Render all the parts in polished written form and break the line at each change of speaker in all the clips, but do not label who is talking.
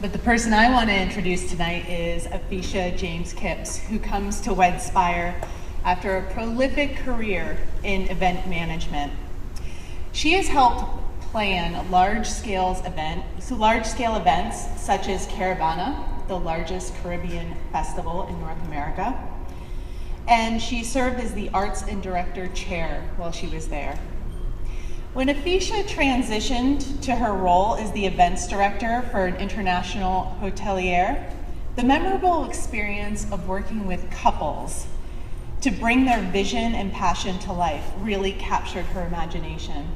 But the person I want to introduce tonight is Afeisha James Kipps, who comes to Wedspire after a prolific career in event management. She has helped plan large-scale events such as Caravana, the largest Caribbean festival in North America, and she served as the Arts and Director Chair while she was there. When Afeisha transitioned to her role as the Events Director for an international hotelier, the memorable experience of working with couples to bring their vision and passion to life really captured her imagination.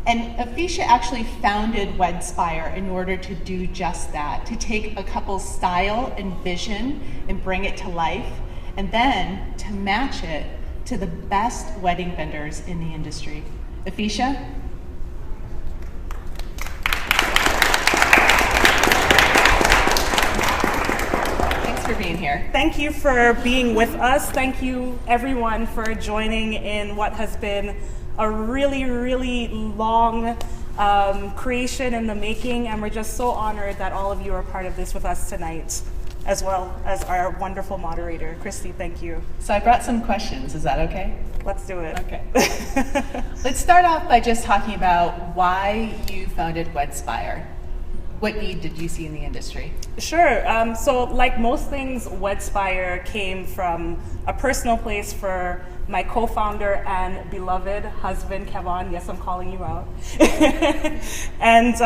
And Afeisha actually founded Wedspire in order to do just that, to take a couple's style and vision and bring it to life, and then to match it to the best wedding vendors in the industry. Afeisha? Thanks for being here.
Thank you for being with us. Thank you, everyone, for joining in what has been a really, really long creation in the making, and we're just so honored that all of you are part of this with us tonight, as well as our wonderful moderator, Christie. Thank you.
So I brought some questions. Is that okay?
Let's do it.
Okay. Let's start off by just talking about why you founded Wedspire. What need did you see in the industry?
Sure. So like most things, Wedspire came from a personal place for my co-founder and beloved husband, Kevon. Yes, I'm calling you out. And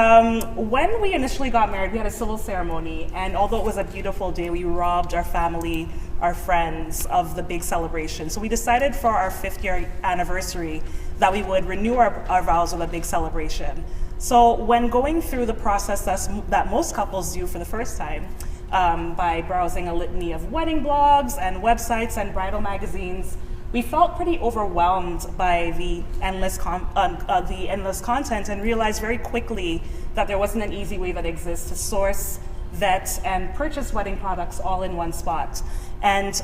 when we initially got married, we had a civil ceremony. And although it was a beautiful day, we robbed our family, our friends of the big celebration. So we decided for our 5th year anniversary that we would renew our vows with a big celebration. So when going through the process that most couples do for the first time, by browsing a litany of wedding blogs and websites and bridal magazines, we felt pretty overwhelmed by the endless content and realized very quickly that there wasn't an easy way that exists to source, vet, and purchase wedding products all in one spot. And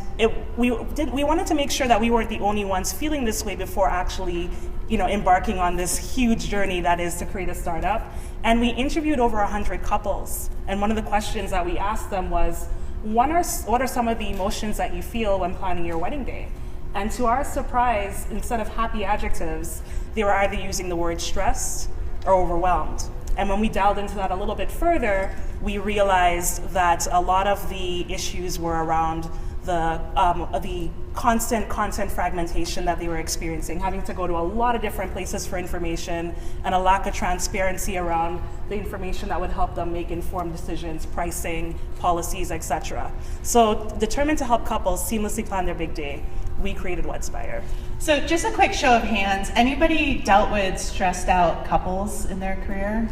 we wanted to make sure that we weren't the only ones feeling this way before actually, embarking on this huge journey that is to create a startup. And we interviewed over 100 couples. And one of the questions that we asked them was, what are some of the emotions that you feel when planning your wedding day? And to our surprise, instead of happy adjectives, they were either using the word stressed or overwhelmed. And when we delved into that a little bit further, we realized that a lot of the issues were around the constant content fragmentation that they were experiencing, having to go to a lot of different places for information, and a lack of transparency around the information that would help them make informed decisions, pricing, policies, etc. So determined to help couples seamlessly plan their big day, we created Wedspire.
So just a quick show of hands, anybody dealt with stressed out couples in their career?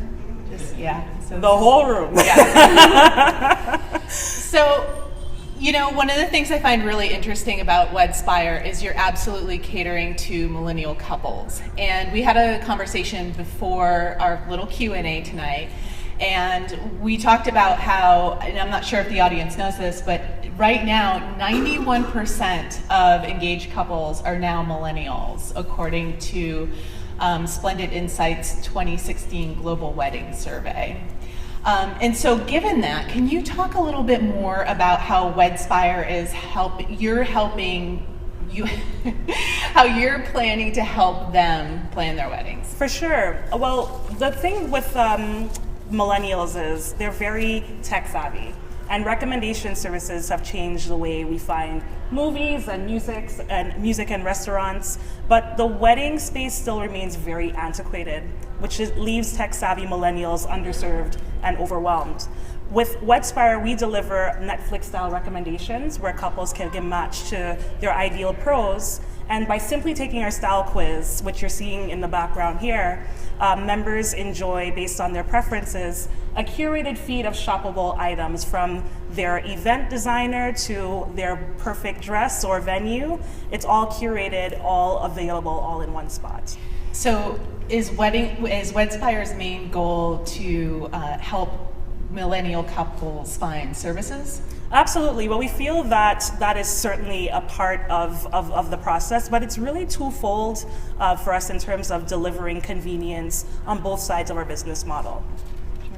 So
the whole room.
Yeah. So, one of the things I find really interesting about Wedspire is you're absolutely catering to millennial couples. And we had a conversation before our little Q&A tonight, and we talked about how, and I'm not sure if the audience knows this, but right now, 91% of engaged couples are now millennials, according to Splendid Insight's 2016 Global Wedding Survey. And so given that, can you talk a little bit more about how Wedspire is how you're planning to help them plan their weddings?
For sure. Well, the thing with millennials is they're very tech savvy, and recommendation services have changed the way we find movies and music and restaurants, but the wedding space still remains very antiquated, which leaves tech-savvy millennials underserved and overwhelmed. With Wedspire, we deliver Netflix-style recommendations where couples can get matched to their ideal pros, and by simply taking our style quiz, which you're seeing in the background here, members enjoy, based on their preferences, a curated feed of shoppable items from their event designer to their perfect dress or venue. It's all curated, all available, all in one spot.
So is Wedspire's main goal to help millennial couples find services?
Absolutely. Well, we feel that that is certainly a part of the process, but it's really twofold for us in terms of delivering convenience on both sides of our business model.
Sure.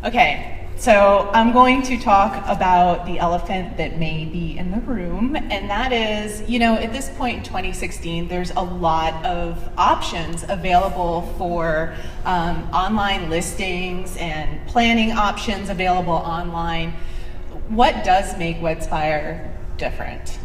Okay, So I'm going to talk about the elephant that may be in the room, and that is, at this point in 2016, there's a lot of options available for online listings and planning options available online. What does make Wedspire different?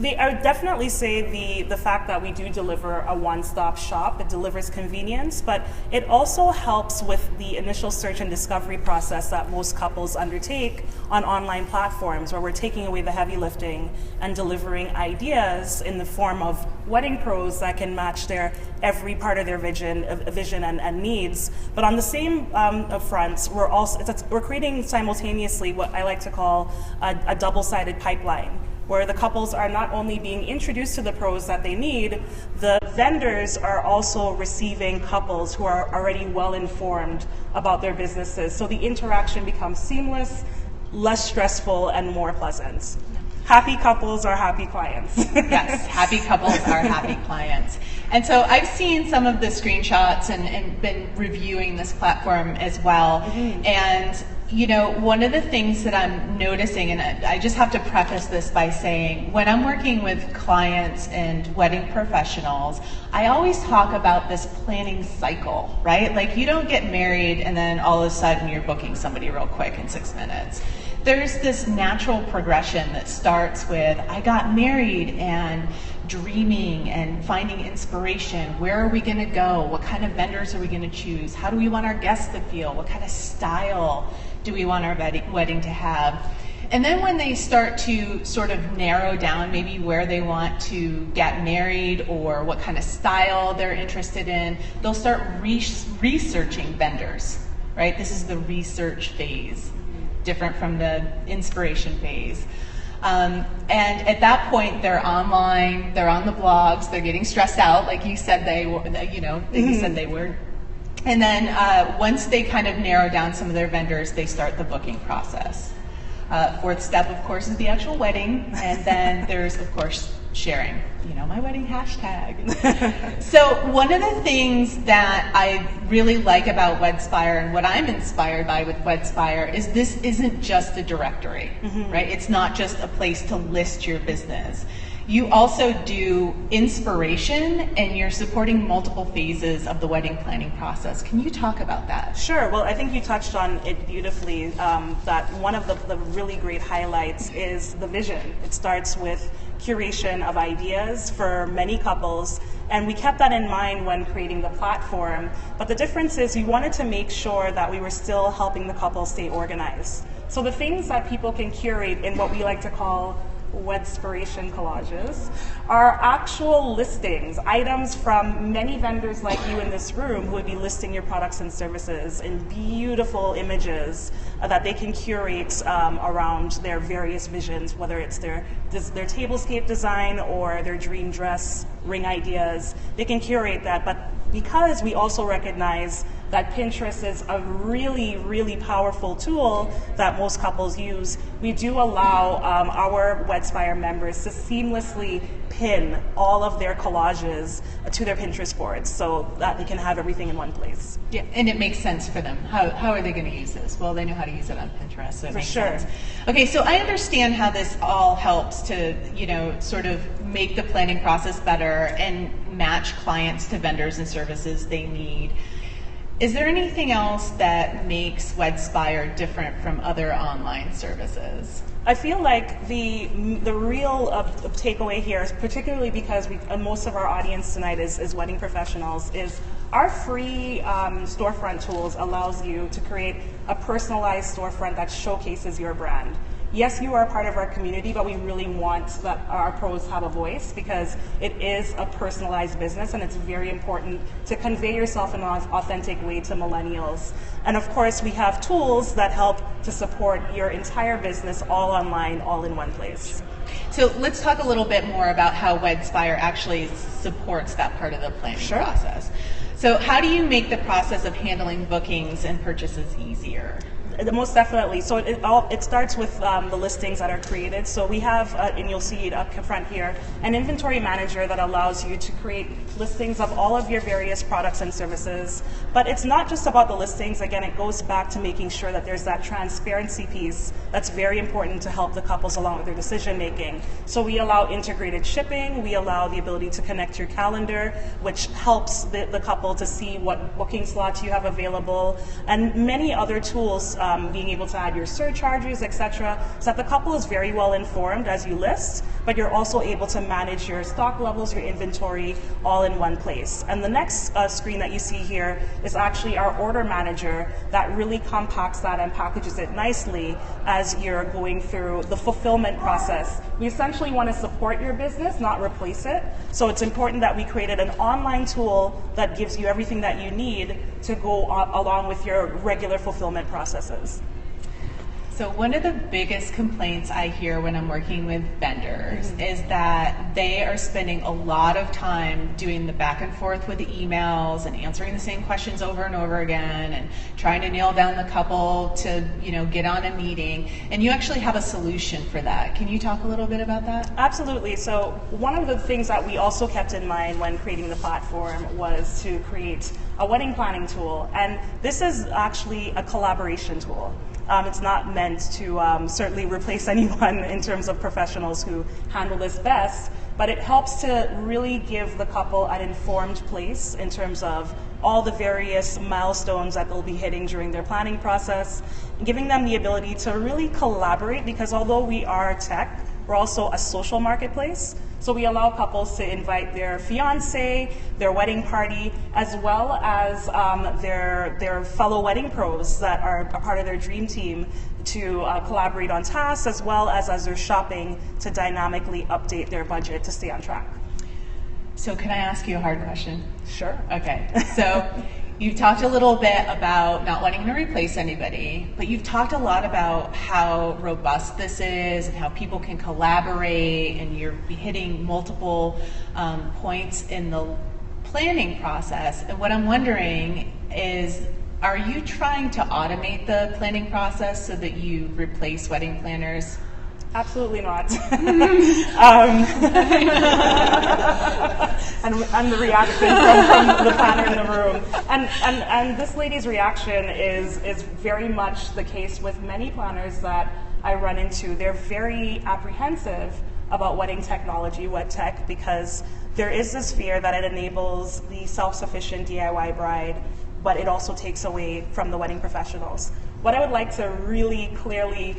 I would definitely say the fact that we do deliver a one-stop shop, it delivers convenience, but it also helps with the initial search and discovery process that most couples undertake on online platforms, where we're taking away the heavy lifting and delivering ideas in the form of wedding pros that can match their every part of their vision and needs. But on the same front, we're creating simultaneously what I like to call a double-sided pipeline, where the couples are not only being introduced to the pros that they need, the vendors are also receiving couples who are already well informed about their businesses. So the interaction becomes seamless, less stressful, and more pleasant. Happy couples are happy clients.
Yes, happy couples are happy clients. And so I've seen some of the screenshots and been reviewing this platform as well. Mm-hmm. And one of the things that I'm noticing, and I just have to preface this by saying, when I'm working with clients and wedding professionals, I always talk about this planning cycle, right? Like, you don't get married and then all of a sudden you're booking somebody real quick in 6 minutes. There's this natural progression that starts with, I got married and dreaming and finding inspiration. Where are we going to go? What kind of vendors are we going to choose? How do we want our guests to feel? What kind of style do we want our wedding to have? And then when they start to sort of narrow down maybe where they want to get married or what kind of style they're interested in, they'll start researching vendors, right? This is the research phase, different from the inspiration phase. And at that point, they're online, they're on the blogs, they're getting stressed out, like you said you said they were. And then once they kind of narrow down some of their vendors, they start the booking process. Fourth step, of course, is the actual wedding. And then there's, of course, sharing, my wedding hashtag. So one of the things that I really like about Wedspire and what I'm inspired by with Wedspire is this isn't just a directory, mm-hmm. right? It's not just a place to list your business. You also do inspiration, and you're supporting multiple phases of the wedding planning process. Can you talk about that?
Sure. Well, I think you touched on it beautifully, that one of the really great highlights is the vision. It starts with curation of ideas for many couples, and we kept that in mind when creating the platform. But the difference is we wanted to make sure that we were still helping the couples stay organized. So the things that people can curate in what we like to call Wedspiration collages are actual listings, items from many vendors like you in this room who would be listing your products and services in beautiful images that they can curate around their various visions, whether it's their tablescape design or their dream dress, ring ideas. They can curate that, but because we also recognize that Pinterest is a really, really powerful tool that most couples use, we do allow our Wedspire members to seamlessly pin all of their collages to their Pinterest boards so that they can have everything in one place.
Yeah, and it makes sense for them. How are they going to use this? Well, they know how to use it on Pinterest, so it makes sense. Okay, so I understand how this all helps to, sort of make the planning process better and match clients to vendors and services they need. Is there anything else that makes Wedspire different from other online services?
I feel like the real takeaway here is, particularly because most of our audience tonight is wedding professionals, is our free storefront tools allows you to create a personalized storefront that showcases your brand. Yes, you are a part of our community, but we really want that our pros have a voice because it is a personalized business, and it's very important to convey yourself in an authentic way to millennials. And of course, we have tools that help to support your entire business all online, all in one place.
So let's talk a little bit more about how Wedspire actually supports that part of the planning process. So how do you make the process of handling bookings and purchases easier?
Most definitely. So it starts with the listings that are created. So we have, and you'll see it up front here, an inventory manager that allows you to create listings of all of your various products and services. But it's not just about the listings. Again, it goes back to making sure that there's that transparency piece that's very important to help the couples along with their decision making. So we allow integrated shipping. We allow the ability to connect your calendar, which helps the couple to see what booking slots you have available, and many other tools, being able to add your surcharges, etc., so that the couple is very well informed as you list, but you're also able to manage your stock levels, your inventory, all in one place. And the next screen that you see here is actually our order manager that really compacts that and packages it nicely as you're going through the fulfillment process. We essentially want to support your business, not replace it. So it's important that we created an online tool that gives you everything that you need to go along with your regular fulfillment processes.
So one of the biggest complaints I hear when I'm working with vendors is that they are spending a lot of time doing the back and forth with the emails and answering the same questions over and over again and trying to nail down the couple to, get on a meeting. And you actually have a solution for that. Can you talk a little bit about that?
Absolutely. So one of the things that we also kept in mind when creating the platform was to create a wedding planning tool. And this is actually a collaboration tool. It's not meant to certainly replace anyone in terms of professionals who handle this best, but it helps to really give the couple an informed place in terms of all the various milestones that they'll be hitting during their planning process, giving them the ability to really collaborate, because although we are tech, we're also a social marketplace. So we allow couples to invite their fiance, their wedding party, as well as their fellow wedding pros that are a part of their dream team to collaborate on tasks, as well as they're shopping, to dynamically update their budget to stay on track.
So can I ask you a hard question?
Sure.
Okay. So you've talked a little bit about not wanting to replace anybody, but you've talked a lot about how robust this is and how people can collaborate, and you're hitting multiple points in the planning process. And what I'm wondering is, are you trying to automate the planning process so that you replace wedding planners?
Absolutely not. And the reaction from the planner in the room. And this lady's reaction is very much the case with many planners that I run into. They're very apprehensive about wedding technology, wed tech, because there is this fear that it enables the self-sufficient DIY bride, but it also takes away from the wedding professionals. What I would like to really clearly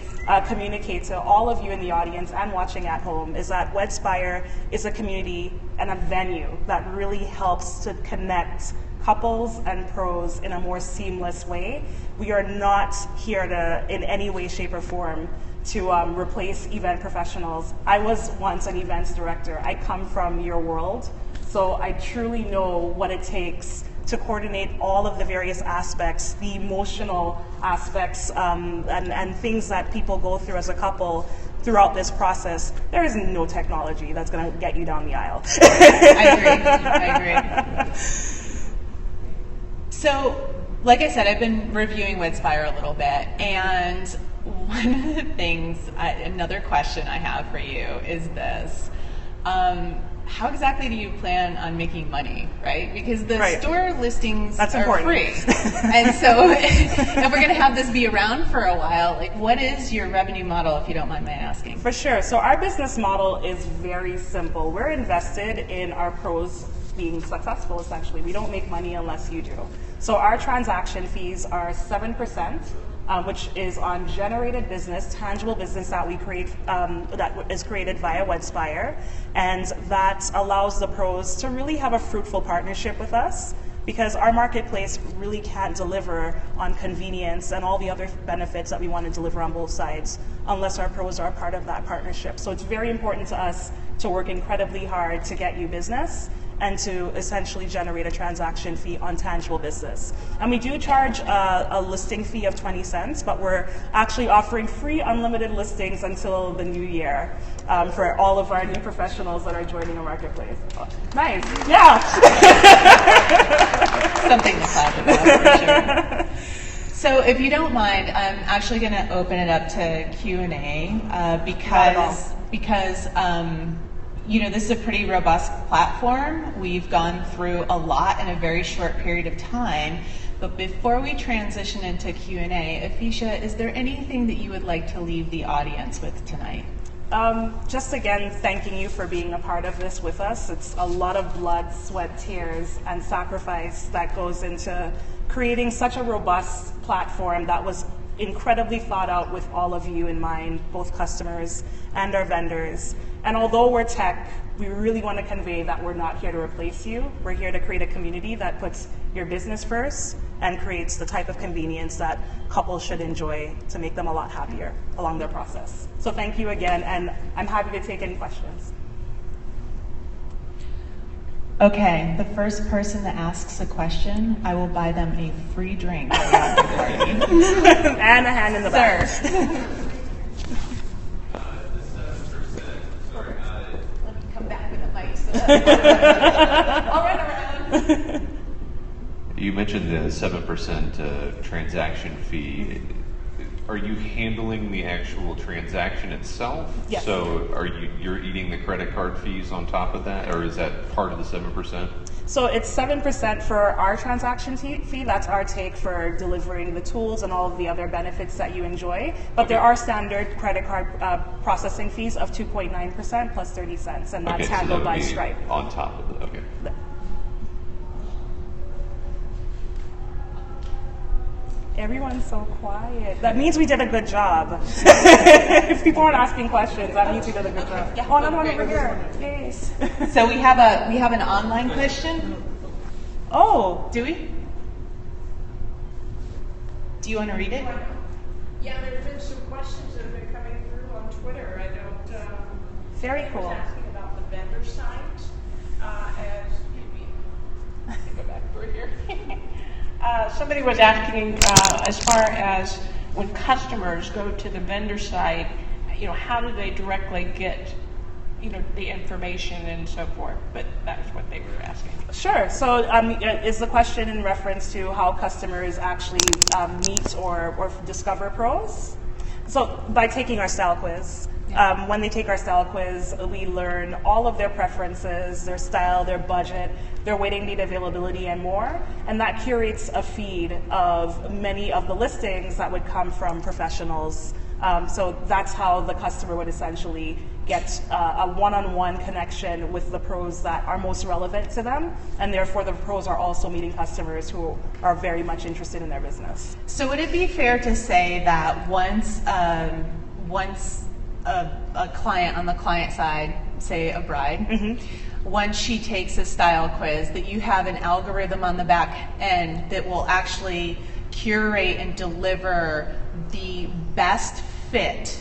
communicate to all of you in the audience and watching at home is that Wedspire is a community and a venue that really helps to connect couples and pros in a more seamless way. We are not here to, in any way, shape, or form, to replace event professionals. I was once an events director. I come from your world, so I truly know what it takes to coordinate all of the various aspects, the emotional aspects, and things that people go through as a couple throughout this process. There is no technology that's going to get you down the aisle.
I agree. So, like I said, I've been reviewing Wedspire a little bit, and one of the things, another question I have for you is this. How exactly do you plan on making money, right? Because the store listings are free. And so if we're going to have this be around for a while, like, what is your revenue model, if you don't mind my asking?
For sure. So our business model is very simple. We're invested in our pros being successful, essentially. We don't make money unless you do. So our transaction fees are 7%. Which is on generated business, tangible business that we create, that is created via Wedspire, and that allows the pros to really have a fruitful partnership with us, because our marketplace really can't deliver on convenience and all the other benefits that we want to deliver on both sides unless our pros are a part of that partnership. So it's very important to us to work incredibly hard to get you business and to essentially generate a transaction fee on tangible business. And we do charge a listing fee of 20 cents, but we're actually offering free unlimited listings until the new year for all of our new professionals that are joining the marketplace. Oh, nice, yeah.
Something to clap about, for sure. So if you don't mind, I'm actually going to open it up to Q&A because this is a pretty robust platform. We've gone through a lot in a very short period of time. But before we transition into Q&A, Afeisha, is there anything that you would like to leave the audience with tonight?
Just again, thanking you for being a part of this with us. It's a lot of blood, sweat, tears, and sacrifice that goes into creating such a robust platform that was incredibly thought out with all of you in mind, both customers and our vendors. And although we're tech, we really want to convey that we're not here to replace you. We're here to create a community that puts your business first and creates the type of convenience that couples should enjoy to make them a lot happier along their process. So thank you again, and I'm happy to take any questions.
Okay, the first person that asks a question, I will buy them a free drink at the party.
And a hand in the back.
Sir. Let me come back with a mic so that I'll run around.
You mentioned the 7% transaction fee. Are you handling the actual transaction itself?
Yes.
So you're eating the credit card fees on top of that, or is that part of the 7%?
So it's 7% for our transaction fee. That's our take for delivering the tools and all of the other benefits that you enjoy. But there are standard credit card processing fees of 2.9% plus 30 cents, and that's handled by Stripe.
On top of it, okay.
Everyone's so quiet. That means we did a good job. If people aren't asking questions, that means we did a good job.
Yeah.
Oh, another one over here. Yes.
So we have an online question.
Oh,
Do we? Do you want to read it?
Yeah, there's been some questions that have been coming through on Twitter.
very
I
cool.
was asking about the vendor site go back over here. Somebody was asking as far as when customers go to the vendor site, how do they directly get, the information and so forth? But that's what they were asking.
Sure. So is the question in reference to how customers actually meet or discover pros? So by taking our style quiz. When they take our style quiz, we learn all of their preferences, their style, their budget, their waiting need availability, and more. And that curates a feed of many of the listings that would come from professionals. So that's how the customer would essentially get a one-on-one connection with the pros that are most relevant to them. And therefore, the pros are also meeting customers who are very much interested in their business.
So would it be fair to say that once a client on the client side, say a bride, once she takes a style quiz, that you have an algorithm on the back end that will actually curate and deliver the best fit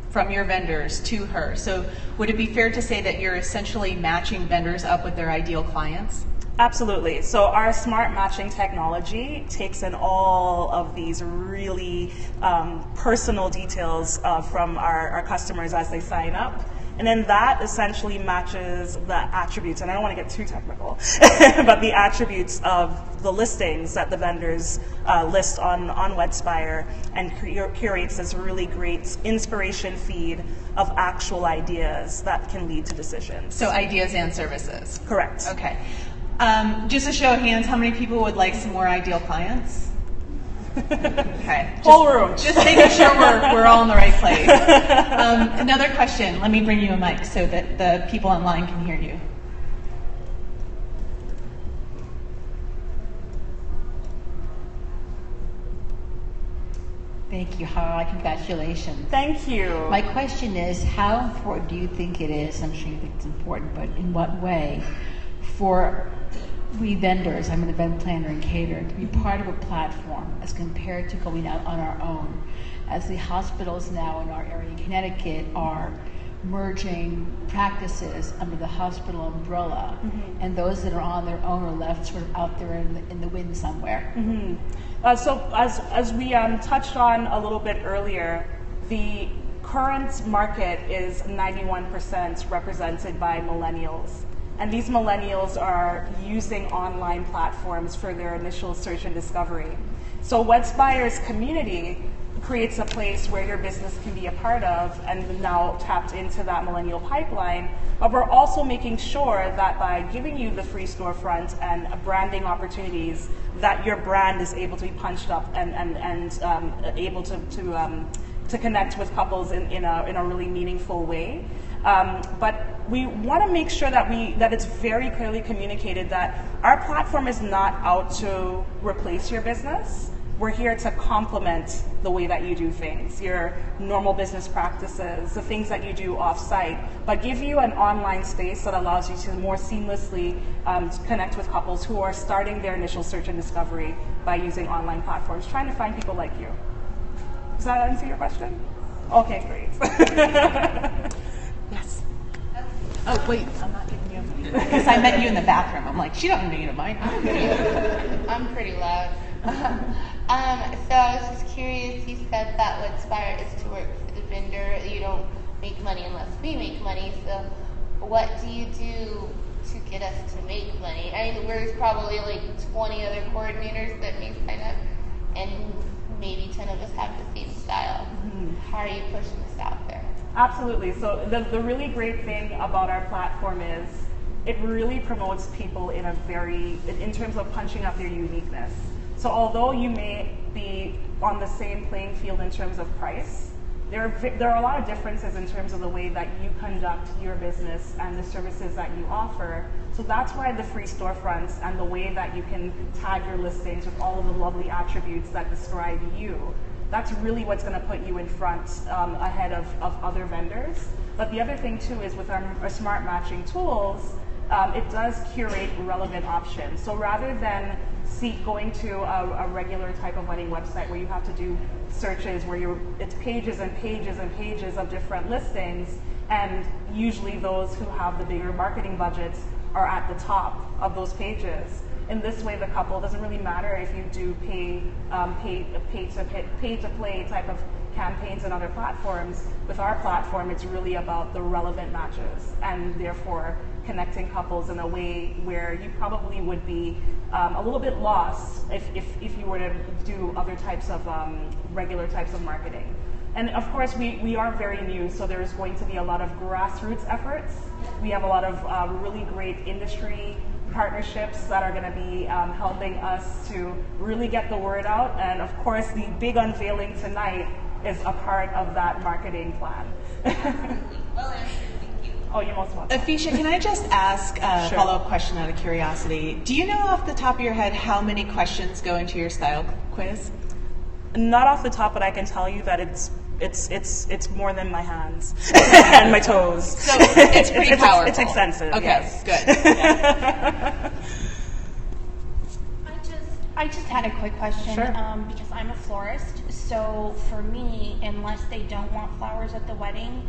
from your vendors to her? So would it be fair to say that you're essentially matching vendors up with their ideal clients?
Absolutely. So our smart matching technology takes in all of these really personal details from our customers as they sign up. And then that essentially matches the attributes, and I don't want to get too technical, but the attributes of the listings that the vendors list on Wedspire, and curates this really great inspiration feed of actual ideas that can lead to decisions.
So ideas and services.
Correct.
Okay. Just a show of hands, how many people would like some more ideal clients? Okay.
Whole room.
Just making sure we're all in the right place. Another question. Let me bring you a mic so that the people online can hear you.
Thank you. Hi, congratulations.
Thank you.
My question is, how important do you think it is, I'm sure you think it's important, but in what way, for we vendors, I'm an event planner and caterer, to be part of a platform as compared to going out on our own? As the hospitals now in our area in Connecticut are merging practices under the hospital umbrella, and those that are on their own are left sort of out there in the wind somewhere.
So as we touched on a little bit earlier, the current market is 91% represented by millennials. And these millennials are using online platforms for their initial search and discovery. So Wedspire's community creates a place where your business can be a part of, and now tapped into that millennial pipeline. But we're also making sure that by giving you the free storefront and branding opportunities, that your brand is able to be punched up and able to connect with couples in a really meaningful way. But we want to make sure that it's very clearly communicated that our platform is not out to replace your business. We're here to complement the way that you do things, your normal business practices, the things that you do off-site, but give you an online space that allows you to more seamlessly connect with couples who are starting their initial search and discovery by using online platforms, trying to find people like you. Does that answer your question? Okay, great. Yes.
Oh, wait, I'm not giving you a mic. Because I met you in the bathroom. I'm like, she don't need a mic.
I'm pretty loud. So I was just curious, you said that Wedspire is to work for the vendor. You don't make money unless we make money. So what do you do to get us to make money? I mean, there's probably like 20 other coordinators that may sign up, and maybe 10 of us have the same style. Mm-hmm. How are you pushing this out there?
Absolutely. So the really great thing about our platform is it really promotes people in terms of punching up their uniqueness. So although you may be on the same playing field in terms of price, there are a lot of differences in terms of the way that you conduct your business and the services that you offer. So that's why the free storefronts and the way that you can tag your listings with all of the lovely attributes that describe you, that's really what's going to put you in front ahead of other vendors. But the other thing too is with our smart matching tools, it does curate relevant options. So rather than going to a regular type of wedding website where you have to do searches where it's pages and pages and pages of different listings, and usually those who have the bigger marketing budgets are at the top of those pages. In this way, the couple, doesn't really matter if you do pay to play type of campaigns and other platforms. With our platform, it's really about the relevant matches, and therefore connecting couples in a way where you probably would be a little bit lost if you were to do other types of regular types of marketing. And of course, we are very new, so there's going to be a lot of grassroots efforts. We have a lot of really great industry partnerships that are going to be helping us to really get the word out. And of course, the big unveiling tonight is a part of that marketing plan.
Well answered, thank you.
Oh, you're most welcome.
Afeisha, can I just ask a follow-up question out of curiosity? Do you know off the top of your head how many questions go into your style quiz?
Not off the top, but I can tell you that it's more than my hands and my toes.
So it's pretty powerful.
It's extensive.
Okay,
yes.
Good. Yeah.
I just had a quick question,
Sure.
Because I'm a florist. So for me, unless they don't want flowers at the wedding,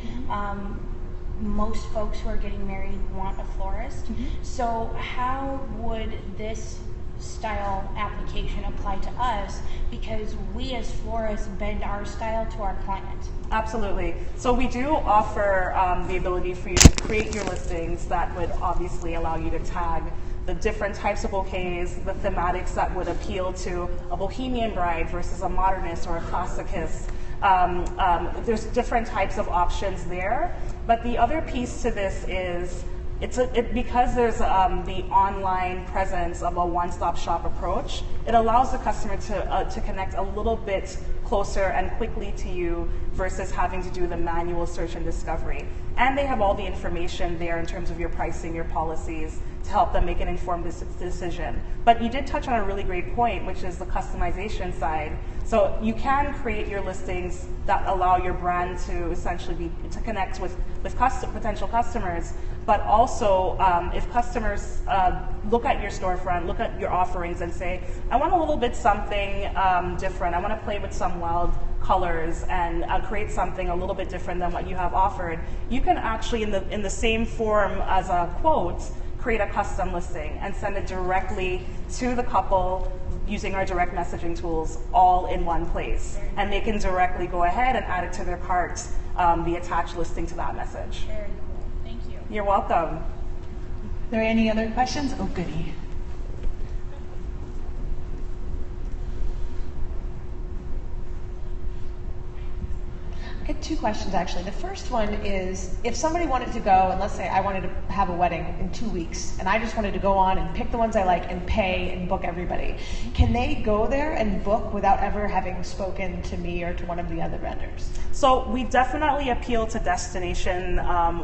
most folks who are getting married want a florist. Mm-hmm. So how would this style application apply to us? Because we as florists bend our style to our client.
Absolutely. So we do offer the ability for you to create your listings that would obviously allow you to tag the different types of bouquets, the thematics that would appeal to a bohemian bride versus a modernist or a classicist. There's different types of options there. But the other piece to this is because there's the online presence of a one-stop shop approach, it allows the customer to connect a little bit closer and quickly to you versus having to do the manual search and discovery. And they have all the information there in terms of your pricing, your policies, to help them make an informed decision. But you did touch on a really great point, which is the customization side. So you can create your listings that allow your brand to essentially to connect with potential customers. But also, if customers look at your storefront, look at your offerings and say, I want a little bit something different. I want to play with some wild colors and create something a little bit different than what you have offered. You can actually, in the same form as a quote, create a custom listing and send it directly to the couple using our direct messaging tools all in one place. And they can directly go ahead and add it to their cart, the attached listing to that message.
Very cool. Thank you.
You're welcome.
Are there any other questions? Oh, goody.
two questions actually. The first one is, if somebody wanted to go, and let's say I wanted to have a wedding in 2 weeks, and I just wanted to go on and pick the ones I like and pay and book everybody, can they go there and book without ever having spoken to me or to one of the other vendors?
So we definitely appeal to destination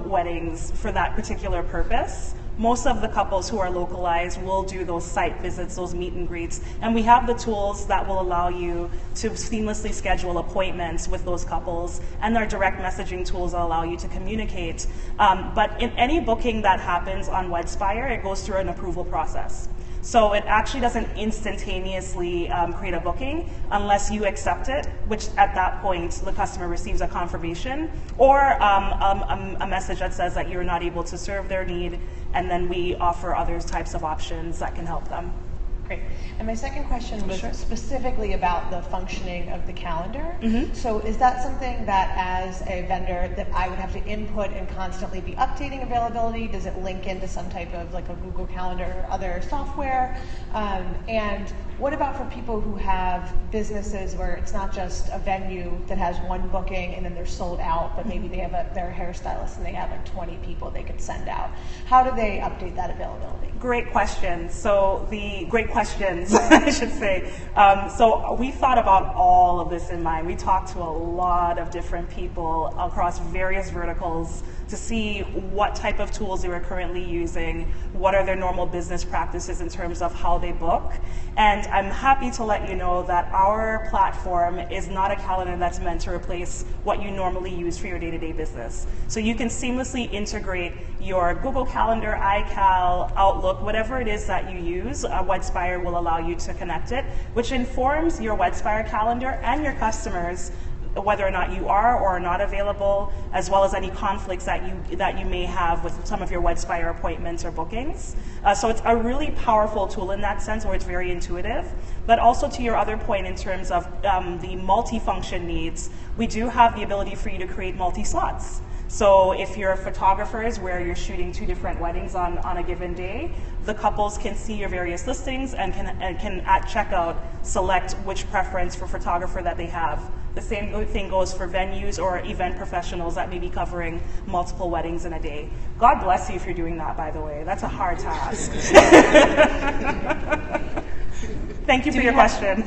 weddings for that particular purpose. Most of the couples who are localized will do those site visits, those meet and greets, and we have the tools that will allow you to seamlessly schedule appointments with those couples, and our direct messaging tools that allow you to communicate. But in any booking that happens on Wedspire, it goes through an approval process. So it actually doesn't instantaneously create a booking unless you accept it, which at that point the customer receives a confirmation or a message that says that you're not able to serve their need, and then we offer other types of options that can help them.
Great. And my second question was specifically about the functioning of the calendar. So is that something that as a vendor that I would have to input and constantly be updating availability? Does it link into some type of like a Google Calendar or other software? And what about for people who have businesses where it's not just a venue that has one booking and then they're sold out, but maybe they have their hairstylist and they have like 20 people they could send out? How do they update that availability?
Great question. So great questions, I should say. So we thought about all of this in mind. We talked to a lot of different people across various verticals to see what type of tools they were currently using, what are their normal business practices in terms of how they book. And I'm happy to let you know that our platform is not a calendar that's meant to replace what you normally use for your day-to-day business. So you can seamlessly integrate your Google Calendar, iCal, Outlook, whatever it is that you use. Wedspire will allow you to connect it, which informs your Wedspire calendar and your customers whether or not you are or are not available, as well as any conflicts that you may have with some of your Wedspire appointments or bookings. So it's a really powerful tool in that sense, where it's very intuitive. But also to your other point in terms of the multi-function needs, we do have the ability for you to create multi-slots. So if you're photographers where you're shooting 2 different weddings on a given day, the couples can see your various listings and can at checkout select which preference for photographer that they have. The same thing goes for venues or event professionals that may be covering multiple weddings in a day. God bless you if you're doing that, by the way. That's a hard task. Thank you for your question.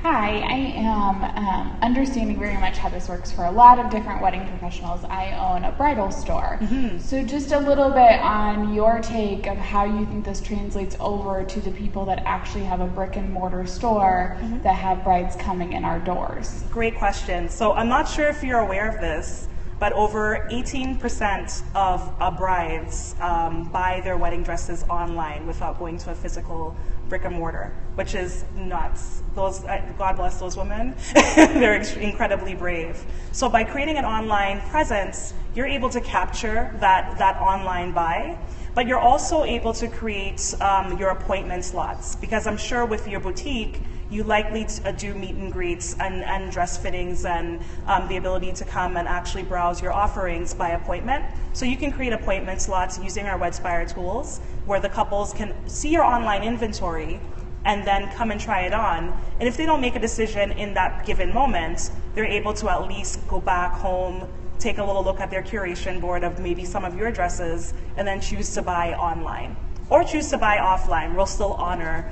Hi, I am understanding very much how this works for a lot of different wedding professionals. I own a bridal store. So just a little bit on your take of how you think this translates over to the people that actually have a brick and mortar store that have brides coming in our doors.
Great question. So I'm not sure if you're aware of this, but over 18% of brides buy their wedding dresses online without going to a physical brick and mortar, which is nuts. God bless those women. They're incredibly brave. So by creating an online presence, you're able to capture that online buy, but you're also able to create your appointment slots, because I'm sure with your boutique, you likely do meet and greets and dress fittings and the ability to come and actually browse your offerings by appointment. So you can create appointment slots using our Wedspire tools, where the couples can see your online inventory and then come and try it on. And if they don't make a decision in that given moment, they're able to at least go back home, take a little look at their curation board of maybe some of your dresses, and then choose to buy online or choose to buy offline. We'll still honor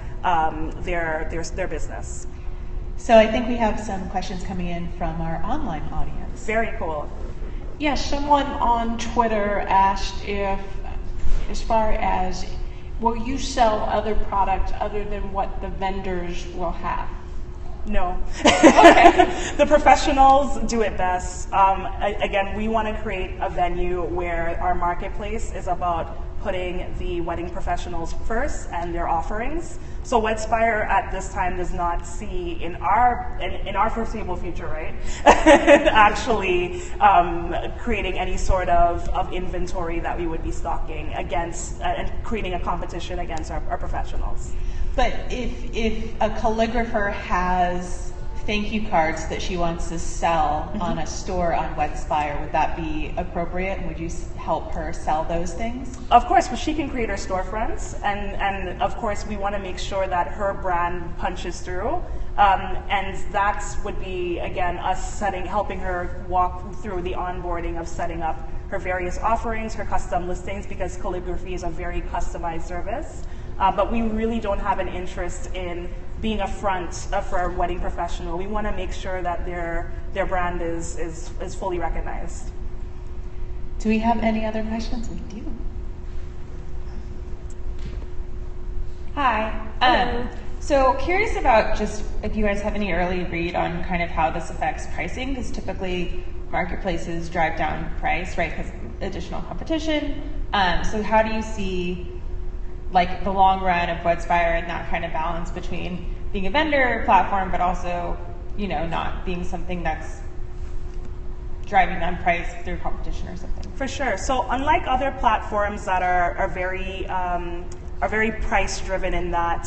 their business.
So I think we have some questions coming in from our online audience.
Very cool.
Yes, someone on Twitter asked if, as far as, will you sell other products other than what the vendors will have?
No. Okay. The professionals do it best. Again, we want to create a venue where our marketplace is about putting the wedding professionals first and their offerings. So Wedspire at this time does not see in our foreseeable future, right, actually creating any sort of inventory that we would be stocking against and creating a competition against our professionals.
But if a calligrapher has thank you cards that she wants to sell on a store on Wedspire. Would that be appropriate? And would you help her sell those things?
Of course, but she can create her storefronts, and of course we want to make sure that her brand punches through. And that would be, again, us helping her walk through the onboarding of setting up her various offerings, her custom listings, because calligraphy is a very customized service. But we really don't have an interest in being a front for a wedding professional. We want to make sure that their brand is fully recognized.
Do we have any other questions? We do.
Hi. So curious about just if you guys have any early read on kind of how this affects pricing, because typically marketplaces drive down price, right, because additional competition. So how do you see like the long run of Wedspire and that kind of balance between being a vendor platform, but also, you know, not being something that's driving down price through competition or something?
For sure. So unlike other platforms that are very price driven in that,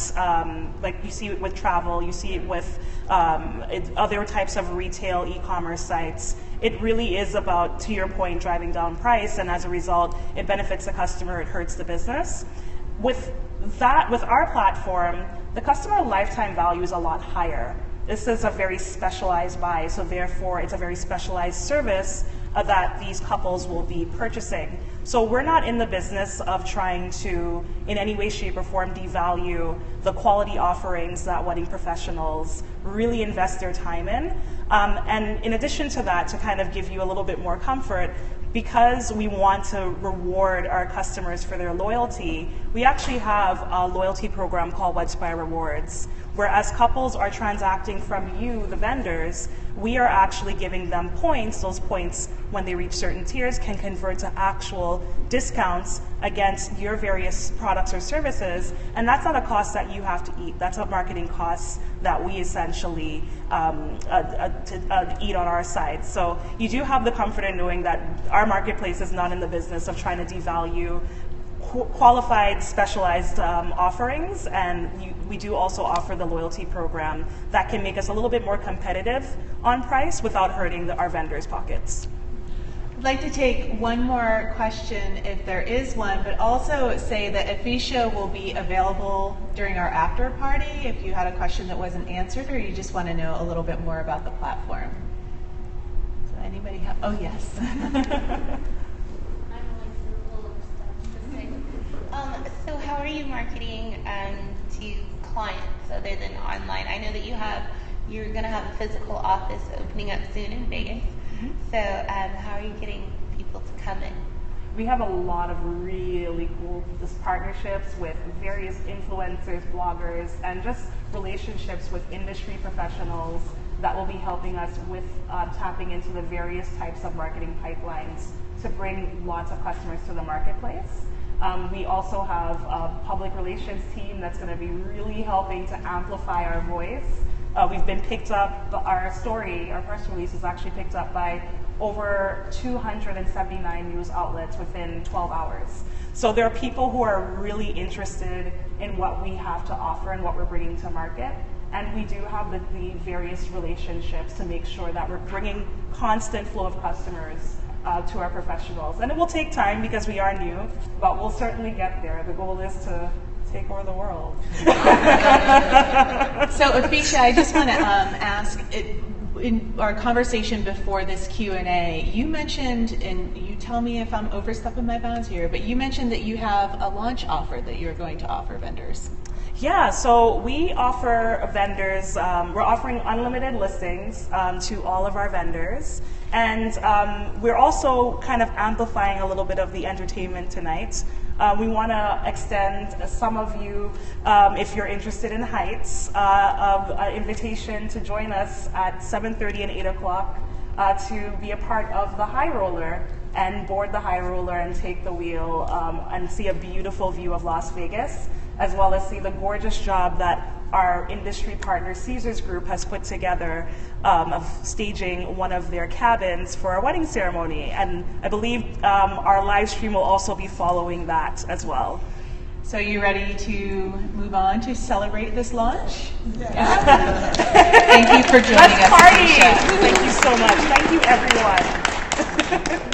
like you see it with travel, you see it with other types of retail e-commerce sites, it really is about, to your point, driving down price, and as a result, it benefits the customer, it hurts the business. With our platform, the customer lifetime value is a lot higher. This is a very specialized buy, so therefore it's a very specialized service that these couples will be purchasing. So we're not in the business of trying to, in any way, shape, or form, devalue the quality offerings that wedding professionals really invest their time in. And in addition to that, to kind of give you a little bit more comfort, because we want to reward our customers for their loyalty, we actually have a loyalty program called Wedspire Rewards, where as couples are transacting from you, the vendors, we are actually giving them points. Those points, when they reach certain tiers, can convert to actual discounts against your various products or services, and that's not a cost that you have to eat. That's a marketing cost that we essentially eat on our side. So you do have the comfort in knowing that our marketplace is not in the business of trying to devalue qualified, specialized offerings, and we do also offer the loyalty program that can make us a little bit more competitive on price without hurting our vendors' pockets.
I'd like to take one more question if there is one, but also say that Afeisha will be available during our after party if you had a question that wasn't answered or you just want to know a little bit more about the platform. So anybody have, oh yes.
So how are you marketing to clients other than online? I know that you're going to have a physical office opening up soon in Vegas. Mm-hmm. So how are you getting people to come in?
We have a lot of really cool partnerships with various influencers, bloggers, and just relationships with industry professionals that will be helping us with tapping into the various types of marketing pipelines to bring lots of customers to the marketplace. We also have a public relations team that's going to be really helping to amplify our voice. We've been picked up, our press release is actually picked up by over 279 news outlets within 12 hours. So there are people who are really interested in what we have to offer and what we're bringing to market. And we do have the various relationships to make sure that we're bringing constant flow of customers to our professionals. And it will take time because we are new, but we'll certainly get there. The goal is to take over the world.
So Afeisha, I just want to ask, in our conversation before this Q&A, you mentioned, and you tell me if I'm overstepping my bounds here, but you mentioned that you have a launch offer that you're going to offer vendors.
Yeah, so we offer vendors, we're offering unlimited listings to all of our vendors. And we're also kind of amplifying a little bit of the entertainment tonight. We want to extend some of you, if you're interested in heights, an invitation to join us at 7:30 and 8 o'clock to be a part of the high roller and board the high roller and take the wheel and see a beautiful view of Las Vegas, as well as see the gorgeous job that our industry partner Caesars Group has put together of staging one of their cabins for a wedding ceremony. And I believe our live stream will also be following that as well.
So you ready to move on to celebrate this launch?
Yeah.
Thank you for joining us.
Let's party!
Afeisha.
Thank you so much. Thank you, everyone.